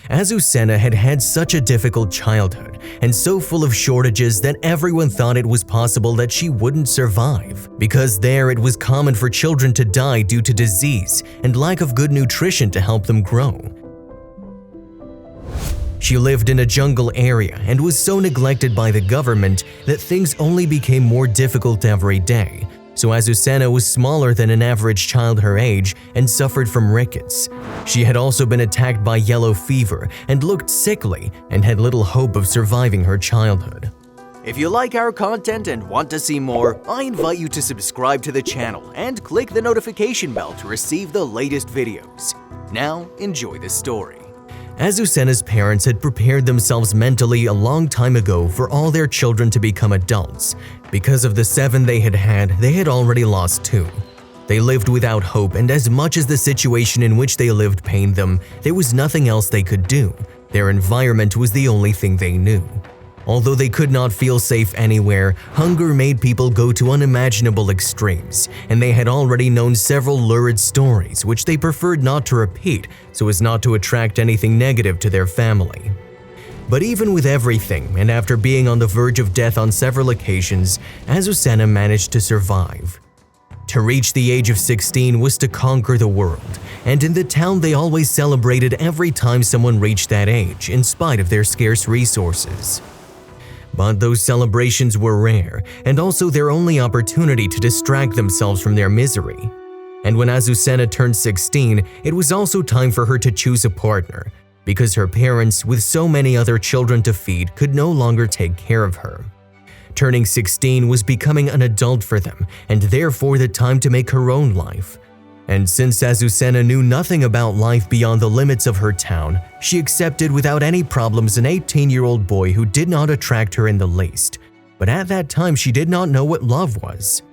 Azucena had had such a difficult childhood and so full of shortages that everyone thought it was possible that she wouldn't survive, because there it was common for children to die due to disease and lack of good nutrition to help them grow. She lived in a jungle area and was so neglected by the government that things only became more difficult every day. So Azucena was smaller than an average child her age and suffered from rickets. She had also been attacked by yellow fever and looked sickly and had little hope of surviving her childhood. If you like our content and want to see more, I invite you to subscribe to the channel and click the notification bell to receive the latest videos. Now, enjoy the story. Azucena's parents had prepared themselves mentally a long time ago for all their children to become adults. Because of the 7 they had already lost 2. They lived without hope, and as much as the situation in which they lived pained them, there was nothing else they could do. Their environment was the only thing they knew. Although they could not feel safe anywhere, hunger made people go to unimaginable extremes, and they had already known several lurid stories which they preferred not to repeat so as not to attract anything negative to their family. But even with everything, and after being on the verge of death on several occasions, Azucena managed to survive. To reach the age of 16 was to conquer the world, and in the town they always celebrated every time someone reached that age, in spite of their scarce resources. But those celebrations were rare, and also their only opportunity to distract themselves from their misery. And when Azucena turned 16, it was also time for her to choose a partner, because her parents, with so many other children to feed, could no longer take care of her. Turning 16 was becoming an adult for them, and therefore the time to make her own life. And since Azucena knew nothing about life beyond the limits of her town, she accepted without any problems an 18-year-old boy who did not attract her in the least. But at that time she did not know what love was.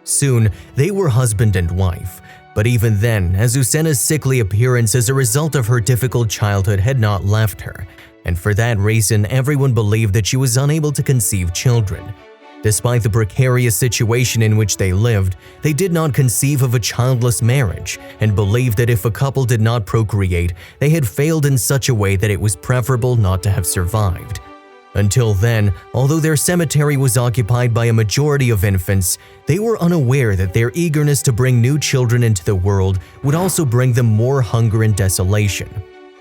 Soon, they were husband and wife. But even then, Azucena's sickly appearance as a result of her difficult childhood had not left her, and for that reason everyone believed that she was unable to conceive children. Despite the precarious situation in which they lived, they did not conceive of a childless marriage and believed that if a couple did not procreate, they had failed in such a way that it was preferable not to have survived. Until then, although their cemetery was occupied by a majority of infants, they were unaware that their eagerness to bring new children into the world would also bring them more hunger and desolation.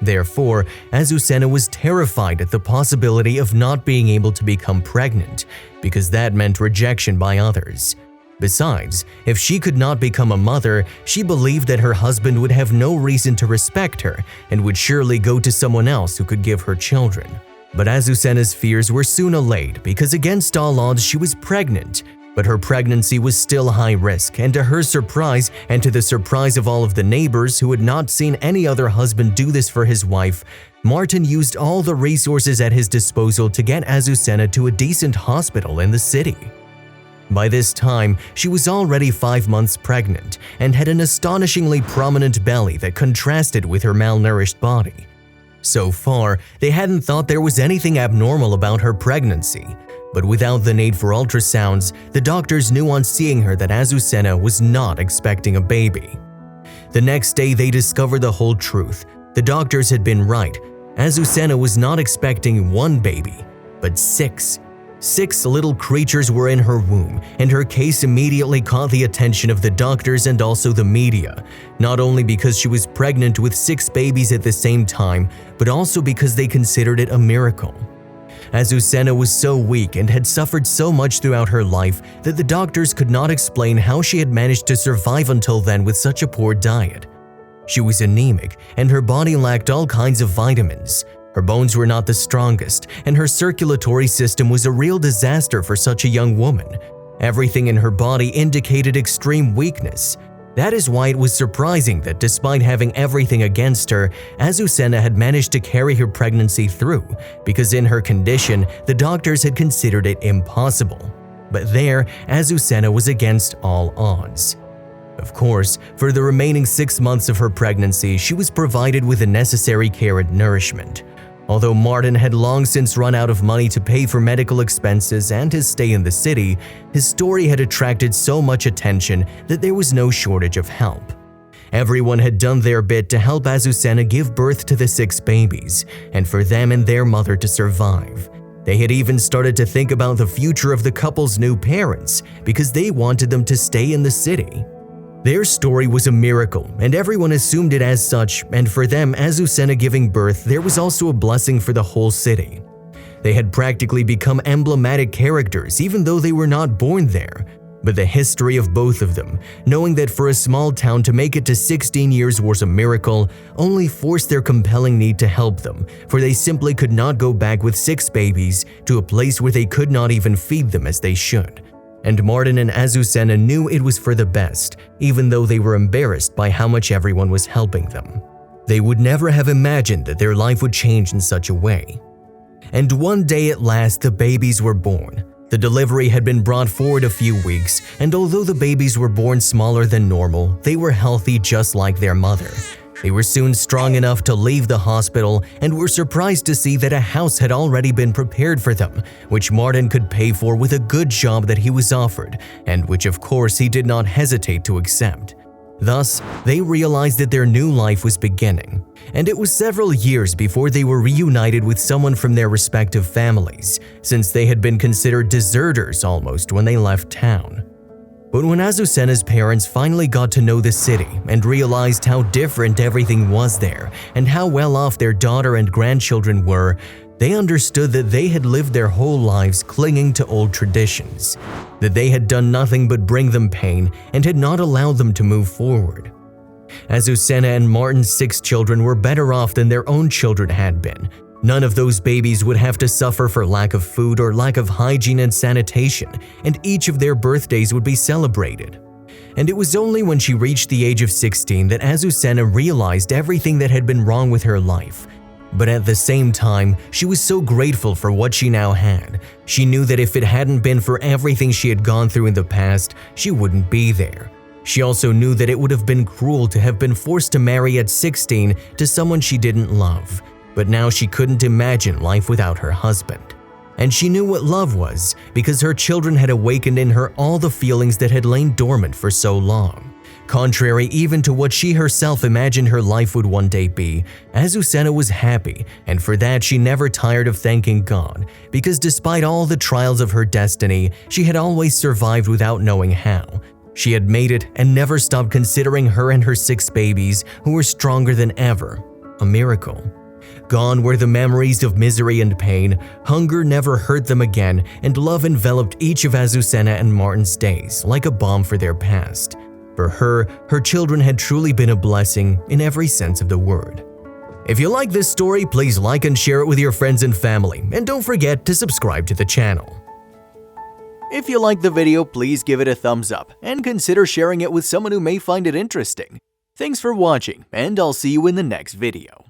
Therefore, Azucena was terrified at the possibility of not being able to become pregnant, because that meant rejection by others. Besides, if she could not become a mother, she believed that her husband would have no reason to respect her and would surely go to someone else who could give her children. But Azucena's fears were soon allayed because against all odds she was pregnant. But her pregnancy was still high risk, and to her surprise and to the surprise of all of the neighbors who had not seen any other husband do this for his wife, Martin used all the resources at his disposal to get Azucena to a decent hospital in the city. By this time, she was already 5 months pregnant and had an astonishingly prominent belly that contrasted with her malnourished body. So far, they hadn't thought there was anything abnormal about her pregnancy. But without the need for ultrasounds, the doctors knew on seeing her that Azucena was not expecting a baby. The next day, they discovered the whole truth. The doctors had been right. Azucena was not expecting 1 baby, but 6. 6 little creatures were in her womb, and her case immediately caught the attention of the doctors and also the media, not only because she was pregnant with 6 babies at the same time, but also because they considered it a miracle. Azucena was so weak and had suffered so much throughout her life that the doctors could not explain how she had managed to survive until then with such a poor diet. She was anemic, and her body lacked all kinds of vitamins. Her bones were not the strongest, and her circulatory system was a real disaster for such a young woman. Everything in her body indicated extreme weakness. That is why it was surprising that despite having everything against her, Azucena had managed to carry her pregnancy through, because in her condition, the doctors had considered it impossible. But there, Azucena was against all odds. Of course, for the remaining 6 months of her pregnancy, she was provided with the necessary care and nourishment. Although Martin had long since run out of money to pay for medical expenses and his stay in the city, his story had attracted so much attention that there was no shortage of help. Everyone had done their bit to help Azucena give birth to the 6 babies, and for them and their mother to survive. They had even started to think about the future of the couple's new parents because they wanted them to stay in the city. Their story was a miracle, and everyone assumed it as such, and for them, Azucena giving birth, there was also a blessing for the whole city. They had practically become emblematic characters even though they were not born there. But the history of both of them, knowing that for a small town to make it to 16 years was a miracle, only forced their compelling need to help them, for they simply could not go back with 6 babies to a place where they could not even feed them as they should. And Martin and Azucena knew it was for the best, even though they were embarrassed by how much everyone was helping them. They would never have imagined that their life would change in such a way. And one day at last, the babies were born. The delivery had been brought forward a few weeks, and although the babies were born smaller than normal, they were healthy just like their mother. They were soon strong enough to leave the hospital and were surprised to see that a house had already been prepared for them, which Martin could pay for with a good job that he was offered, and which of course he did not hesitate to accept. Thus, they realized that their new life was beginning, and it was several years before they were reunited with someone from their respective families, since they had been considered deserters almost when they left town. But when Azucena's parents finally got to know the city and realized how different everything was there and how well off their daughter and grandchildren were, they understood that they had lived their whole lives clinging to old traditions, that they had done nothing but bring them pain and had not allowed them to move forward. Azucena and Martin's 6 children were better off than their own children had been. None of those babies would have to suffer for lack of food or lack of hygiene and sanitation, and each of their birthdays would be celebrated. And it was only when she reached the age of 16 that Azucena realized everything that had been wrong with her life. But at the same time, she was so grateful for what she now had. She knew that if it hadn't been for everything she had gone through in the past, she wouldn't be there. She also knew that it would have been cruel to have been forced to marry at 16 to someone she didn't love. But now she couldn't imagine life without her husband. And she knew what love was because her children had awakened in her all the feelings that had lain dormant for so long. Contrary even to what she herself imagined her life would one day be, Azucena was happy, and for that she never tired of thanking God, because despite all the trials of her destiny, she had always survived without knowing how. She had made it and never stopped considering her and her 6 babies, who were stronger than ever, a miracle. Gone were the memories of misery and pain, hunger never hurt them again, and love enveloped each of Azucena and Martin's days like a balm for their past. For her, her children had truly been a blessing in every sense of the word. If you like this story, please like and share it with your friends and family, and don't forget to subscribe to the channel. If you liked the video, please give it a thumbs up and consider sharing it with someone who may find it interesting. Thanks for watching, and I'll see you in the next video.